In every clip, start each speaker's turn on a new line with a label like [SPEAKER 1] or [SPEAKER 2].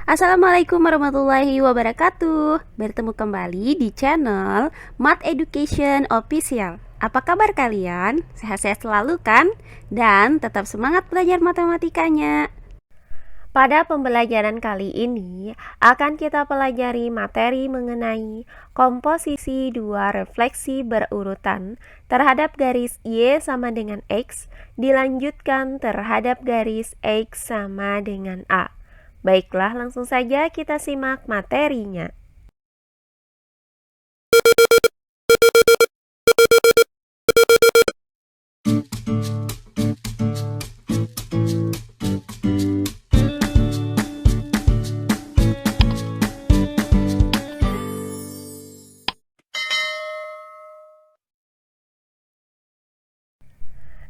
[SPEAKER 1] Assalamualaikum warahmatullahi wabarakatuh. Bertemu kembali di channel Math Education Official. Apa kabar kalian? Sehat-sehat selalu kan? Dan tetap semangat belajar matematikanya. Pada pembelajaran kali ini akan kita pelajari materi mengenai komposisi dua refleksi berurutan terhadap garis Y sama dengan X dilanjutkan terhadap garis X sama dengan A. Baiklah, langsung saja kita simak materinya.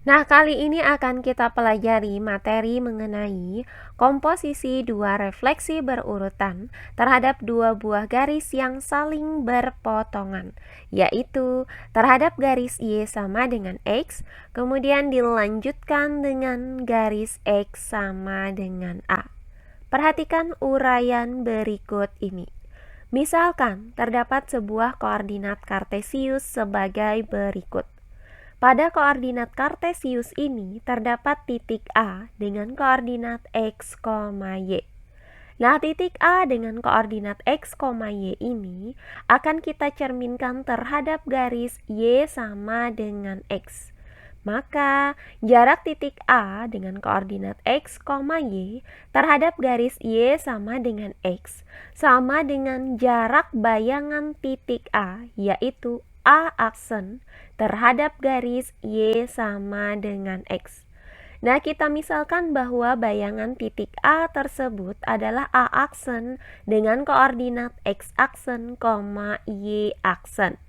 [SPEAKER 1] Nah, kali ini akan kita pelajari materi mengenai komposisi dua refleksi berurutan terhadap dua buah garis yang saling berpotongan, yaitu terhadap garis Y sama dengan X, kemudian dilanjutkan dengan garis X sama dengan A. Perhatikan uraian berikut ini. Misalkan terdapat sebuah koordinat kartesius sebagai berikut. Pada koordinat kartesius ini terdapat titik A dengan koordinat X, Y. Nah, titik A dengan koordinat X, Y ini akan kita cerminkan terhadap garis Y sama dengan X. Maka, jarak titik A dengan koordinat X, Y terhadap garis Y sama dengan X sama dengan jarak bayangan titik A, yaitu A aksen terhadap garis Y sama dengan X. Nah, kita misalkan bahwa bayangan titik A tersebut adalah A aksen dengan koordinat X aksen, Y aksen.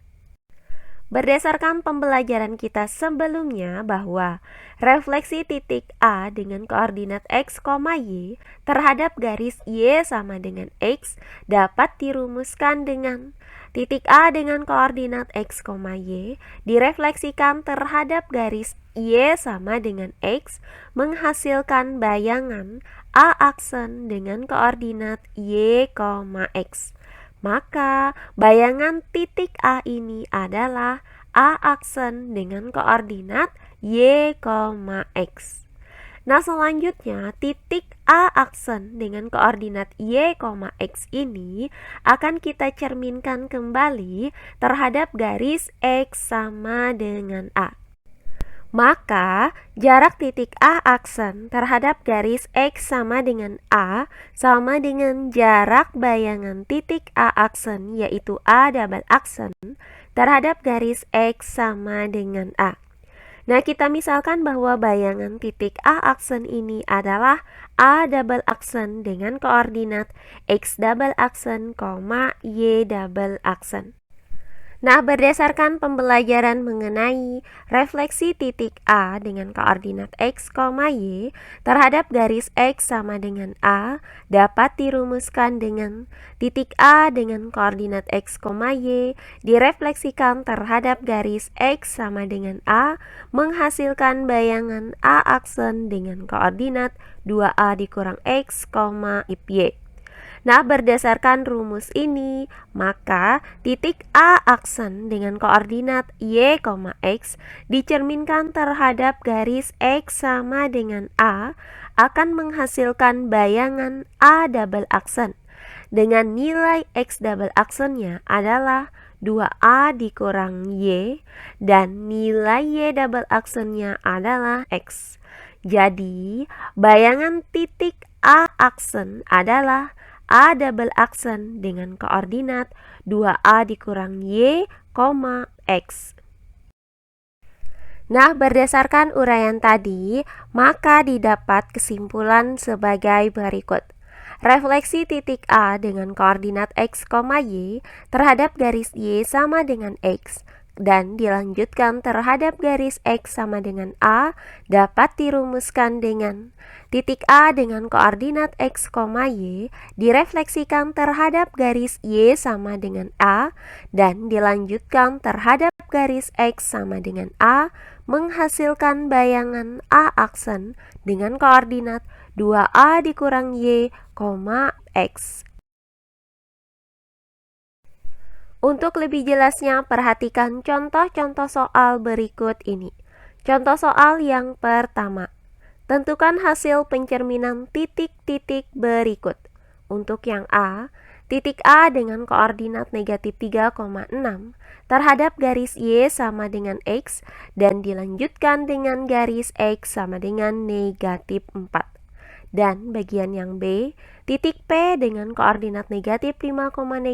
[SPEAKER 1] Berdasarkan pembelajaran kita sebelumnya bahwa refleksi titik A dengan koordinat X, Y terhadap garis Y sama dengan X dapat dirumuskan dengan titik A dengan koordinat X, Y direfleksikan terhadap garis Y sama dengan X menghasilkan bayangan A aksen dengan koordinat Y, X. Maka bayangan titik A ini adalah A aksen dengan koordinat Y, X. Nah, selanjutnya titik A aksen dengan koordinat Y, X ini akan kita cerminkan kembali terhadap garis X sama dengan A. Maka, jarak titik A aksen terhadap garis X sama dengan A sama dengan jarak bayangan titik A aksen, yaitu A double aksen, terhadap garis X sama dengan A. Nah, kita misalkan bahwa bayangan titik A aksen ini adalah A double aksen dengan koordinat X double aksen, Y double aksen. Nah, berdasarkan pembelajaran mengenai refleksi titik A dengan koordinat X, Y terhadap garis X sama dengan A dapat dirumuskan dengan titik A dengan koordinat X, Y direfleksikan terhadap garis X sama dengan A menghasilkan bayangan A aksen dengan koordinat 2A dikurang X, Y. Nah, berdasarkan rumus ini, maka titik A aksen dengan koordinat Y, X dicerminkan terhadap garis X sama dengan A akan menghasilkan bayangan A double aksen dengan nilai X double aksennya adalah 2A dikurang Y dan nilai Y double aksennya adalah X. Jadi, bayangan titik A aksen adalah A double aksen dengan koordinat 2A dikurang Y, X. Nah, berdasarkan uraian tadi, maka didapat kesimpulan sebagai berikut. Refleksi titik A dengan koordinat X, Y terhadap garis Y sama dengan X dan dilanjutkan terhadap garis X sama dengan A dapat dirumuskan dengan titik A dengan koordinat X, Y direfleksikan terhadap garis Y sama dengan A dan dilanjutkan terhadap garis X sama dengan A menghasilkan bayangan A aksen dengan koordinat 2A dikurang Y, X. Untuk lebih jelasnya, perhatikan contoh-contoh soal berikut ini. Contoh soal yang pertama. Tentukan hasil pencerminan titik-titik berikut. Untuk yang A, titik A dengan koordinat negatif 3,6 terhadap garis Y sama dengan X dan dilanjutkan dengan garis X sama dengan negatif 4. Dan bagian yang B, titik P dengan koordinat negatif 5,8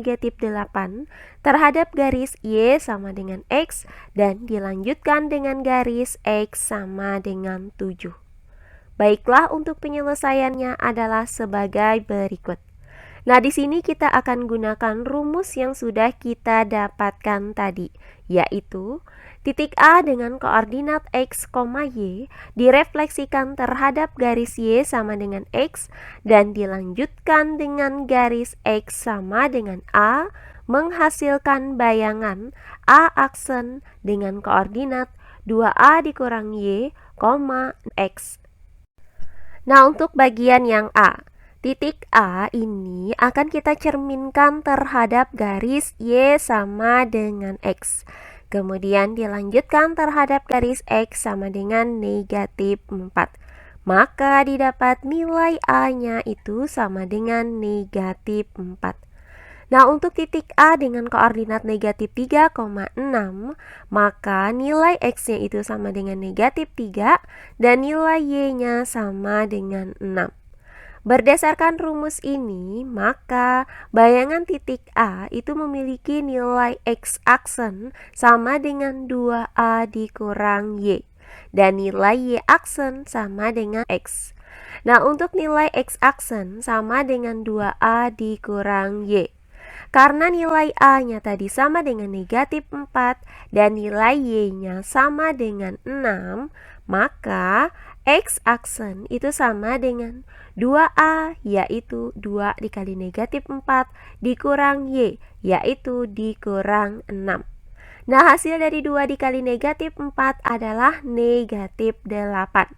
[SPEAKER 1] terhadap garis Y sama dengan X dan dilanjutkan dengan garis X sama dengan 7. Baiklah, untuk penyelesaiannya adalah sebagai berikut. Nah, di sini kita akan gunakan rumus yang sudah kita dapatkan tadi, yaitu titik A dengan koordinat X, Y direfleksikan terhadap garis Y sama dengan X dan dilanjutkan dengan garis X sama dengan A menghasilkan bayangan A aksen dengan koordinat 2A dikurang Y, X. Nah, untuk bagian yang A, titik A ini akan kita cerminkan terhadap garis Y sama dengan X. Kemudian dilanjutkan terhadap garis X sama dengan negatif 4. Maka didapat nilai A-nya itu sama dengan negatif 4. Nah, untuk titik A dengan koordinat negatif 3,6, maka nilai X-nya itu sama dengan negatif 3 dan nilai Y-nya sama dengan 6. Berdasarkan rumus ini, maka bayangan titik A itu memiliki nilai X aksen sama dengan 2A dikurang Y dan nilai Y aksen sama dengan X. Nah, untuk nilai X aksen sama dengan 2A dikurang Y. Karena nilai A-nya tadi sama dengan negatif 4 dan nilai Y-nya sama dengan 6, maka X aksen itu sama dengan 2A, yaitu 2 dikali negatif 4 dikurang Y, yaitu dikurang 6. Nah, hasil dari 2 dikali negatif 4 adalah negatif 8.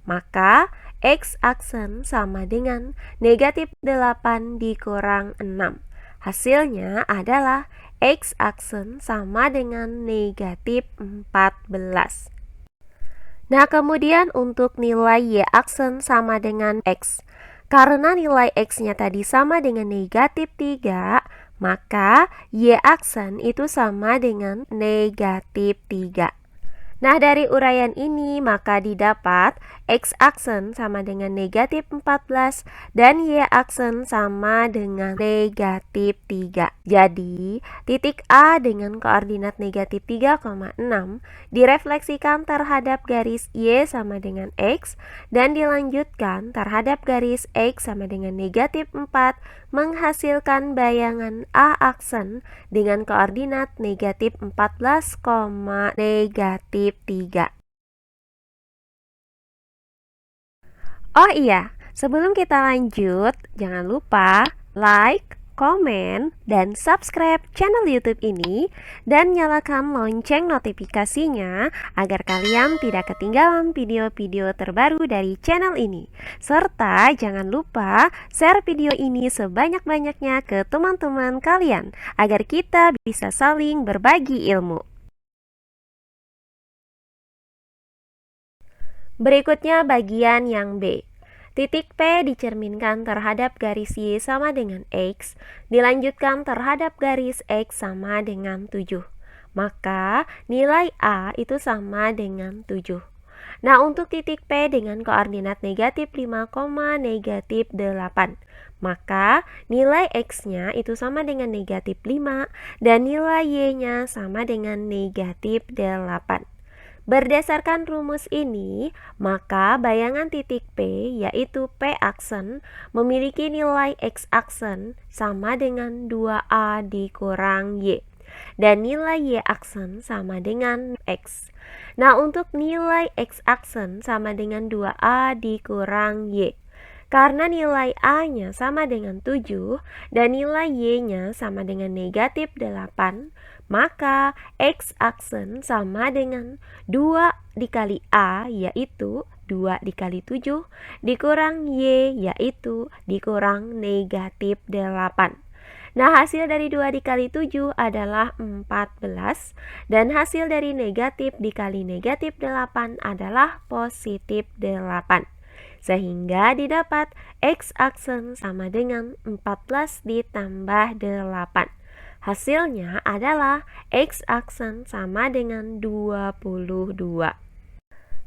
[SPEAKER 1] Maka X aksen sama dengan negatif 8 dikurang 6. Hasilnya adalah X aksen sama dengan negatif 14. Nah, kemudian untuk nilai Y aksen sama dengan X. Karena nilai X-nya tadi sama dengan negatif 3, maka Y aksen itu sama dengan negatif 3. Nah, dari uraian ini maka didapat X aksen sama dengan negatif 14 dan Y aksen sama dengan negatif 3. Jadi, titik A dengan koordinat negatif 3,6 direfleksikan terhadap garis Y sama dengan X dan dilanjutkan terhadap garis X sama dengan negatif 4 menghasilkan bayangan A aksen dengan koordinat negatif 14, negatif 3. Oh iya, sebelum kita lanjut, jangan lupa like, komen, dan subscribe channel YouTube ini dan nyalakan lonceng notifikasinya agar kalian tidak ketinggalan video-video terbaru dari channel ini. Serta jangan lupa share video ini sebanyak-banyaknya ke teman-teman kalian agar kita bisa saling berbagi ilmu. Berikutnya bagian yang B. Titik P dicerminkan terhadap garis Y sama dengan X, dilanjutkan terhadap garis X sama dengan 7. Maka nilai A itu sama dengan 7. Nah, untuk titik P dengan koordinat negatif 5, negatif 8. Maka nilai X-nya itu sama dengan negatif 5 dan nilai Y-nya sama dengan negatif 8. Berdasarkan rumus ini, maka bayangan titik P, yaitu P aksen, memiliki nilai X aksen sama dengan 2A dikurang Y, dan nilai Y aksen sama dengan X. Nah, untuk nilai X aksen sama dengan 2A dikurang Y. Karena nilai A-nya sama dengan 7 dan nilai Y-nya sama dengan negatif 8, maka X aksen sama dengan 2 dikali A, yaitu 2 dikali 7 dikurang Y, yaitu dikurang negatif 8. Nah, hasil dari 2 dikali 7 adalah 14, dan hasil dari negatif dikali negatif 8 adalah positif 8. Sehingga didapat X aksen sama dengan 14 ditambah 8. Hasilnya adalah X aksen sama dengan 22.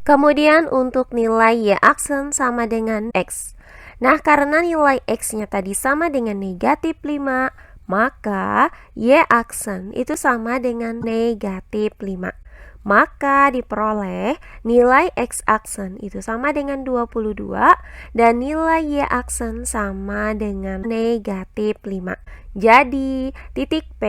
[SPEAKER 1] Kemudian untuk nilai Y aksen sama dengan X. Nah, karena nilai X-nya tadi sama dengan negatif 5, maka Y aksen itu sama dengan negatif 5. Maka diperoleh nilai X aksen itu sama dengan 22 dan nilai Y aksen sama dengan negatif 5. Jadi, titik P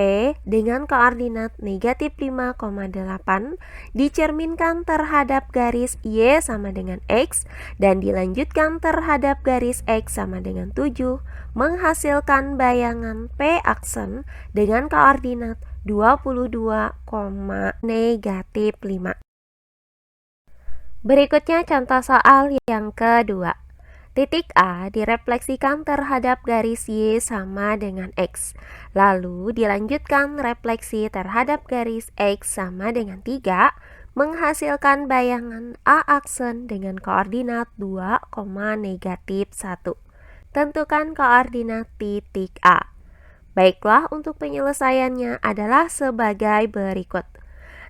[SPEAKER 1] dengan koordinat negatif 5,8 dicerminkan terhadap garis Y sama dengan X dan dilanjutkan terhadap garis X sama dengan 7, menghasilkan bayangan P aksen dengan koordinat 22, negatif 5. Berikutnya contoh soal yang kedua. Titik A direfleksikan terhadap garis Y sama dengan X. Lalu dilanjutkan refleksi terhadap garis X sama dengan 3, menghasilkan bayangan A aksen dengan koordinat 2, negatif 1. Tentukan koordinat titik A. Baiklah, untuk penyelesaiannya adalah sebagai berikut.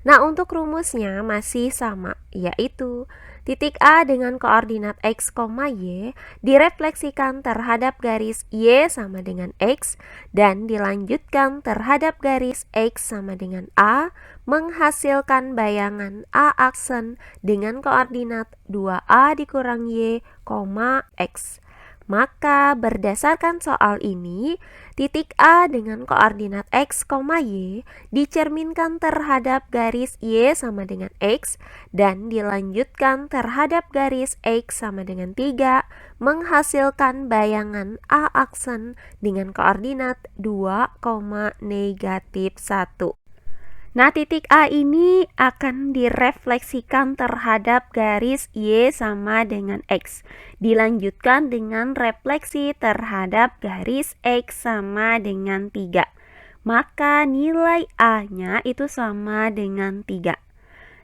[SPEAKER 1] Nah, untuk rumusnya masih sama, yaitu titik A dengan koordinat X, Y direfleksikan terhadap garis Y sama dengan X dan dilanjutkan terhadap garis X sama dengan A, menghasilkan bayangan A aksen dengan koordinat 2A dikurang Y, X. Maka berdasarkan soal ini, titik A dengan koordinat X, Y dicerminkan terhadap garis Y sama dengan X dan dilanjutkan terhadap garis X sama dengan 3, menghasilkan bayangan A aksen dengan koordinat 2, negatif 1. Nah, titik A ini akan direfleksikan terhadap garis Y sama dengan X. Dilanjutkan dengan refleksi terhadap garis X sama dengan 3. Maka nilai A-nya itu sama dengan 3.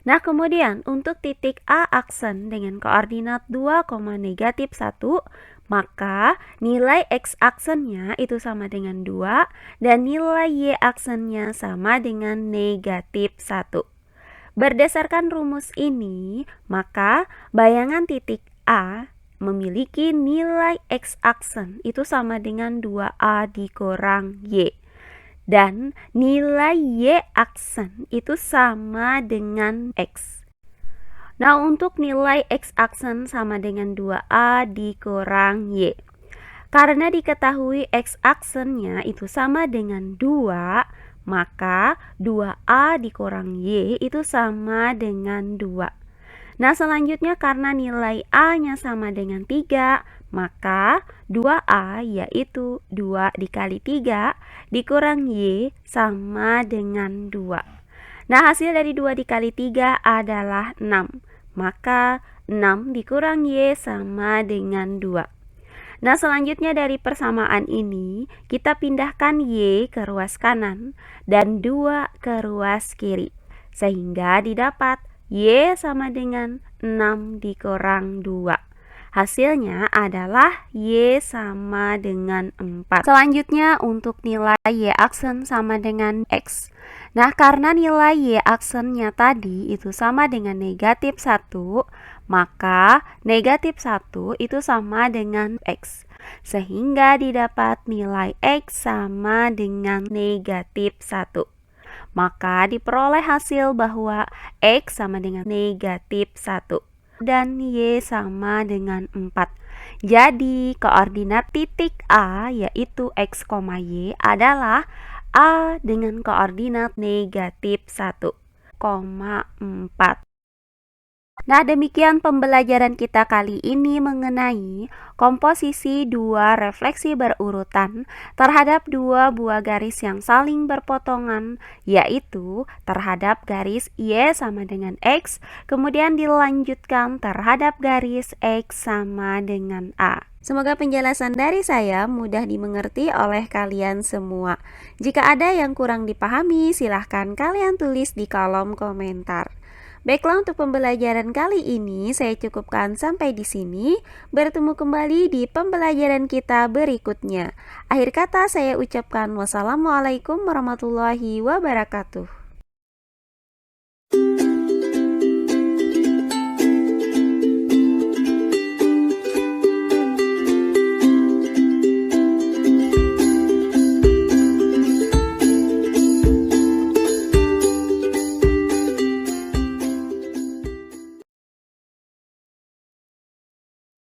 [SPEAKER 1] Nah, kemudian untuk titik A aksen dengan koordinat 2, negatif 1, maka nilai X aksennya itu sama dengan 2 dan nilai Y aksennya sama dengan negatif 1. Berdasarkan rumus ini, maka bayangan titik A memiliki nilai X aksen itu sama dengan 2A dikurang Y. Dan nilai Y aksen itu sama dengan X. Nah, untuk nilai X aksen sama dengan 2A dikurang Y. Karena diketahui X aksennya itu sama dengan 2, maka 2A dikurang Y itu sama dengan 2. Nah, selanjutnya karena nilai A-nya sama dengan 3, maka 2A yaitu 2 dikali 3 dikurang Y sama dengan 2. Nah, hasil dari 2 dikali 3 adalah 6. Maka 6 dikurang Y sama dengan 2. Nah, selanjutnya dari persamaan ini, kita pindahkan Y ke ruas kanan dan 2 ke ruas kiri. Sehingga didapat Y sama dengan 6 dikurang 2. Hasilnya adalah Y sama dengan 4. Selanjutnya untuk nilai Y aksen sama dengan X. Nah, karena nilai Y aksennya tadi itu sama dengan negatif 1, maka negatif 1 itu sama dengan X. Sehingga didapat nilai X sama dengan negatif 1. Maka diperoleh hasil bahwa X sama dengan negatif 1 dan Y sama dengan 4. Jadi koordinat titik A yaitu X, Y adalah A dengan koordinat negatif 1, 4. Nah, demikian pembelajaran kita kali ini mengenai komposisi dua refleksi berurutan terhadap dua buah garis yang saling berpotongan, yaitu terhadap garis Y sama dengan X, kemudian dilanjutkan terhadap garis X sama dengan A. Semoga penjelasan dari saya mudah dimengerti oleh kalian semua. Jika ada yang kurang dipahami, silahkan kalian tulis di kolom komentar. Baiklah, untuk pembelajaran kali ini saya cukupkan sampai di sini. Bertemu kembali di pembelajaran kita berikutnya. Akhir kata saya ucapkan wassalamualaikum warahmatullahi wabarakatuh.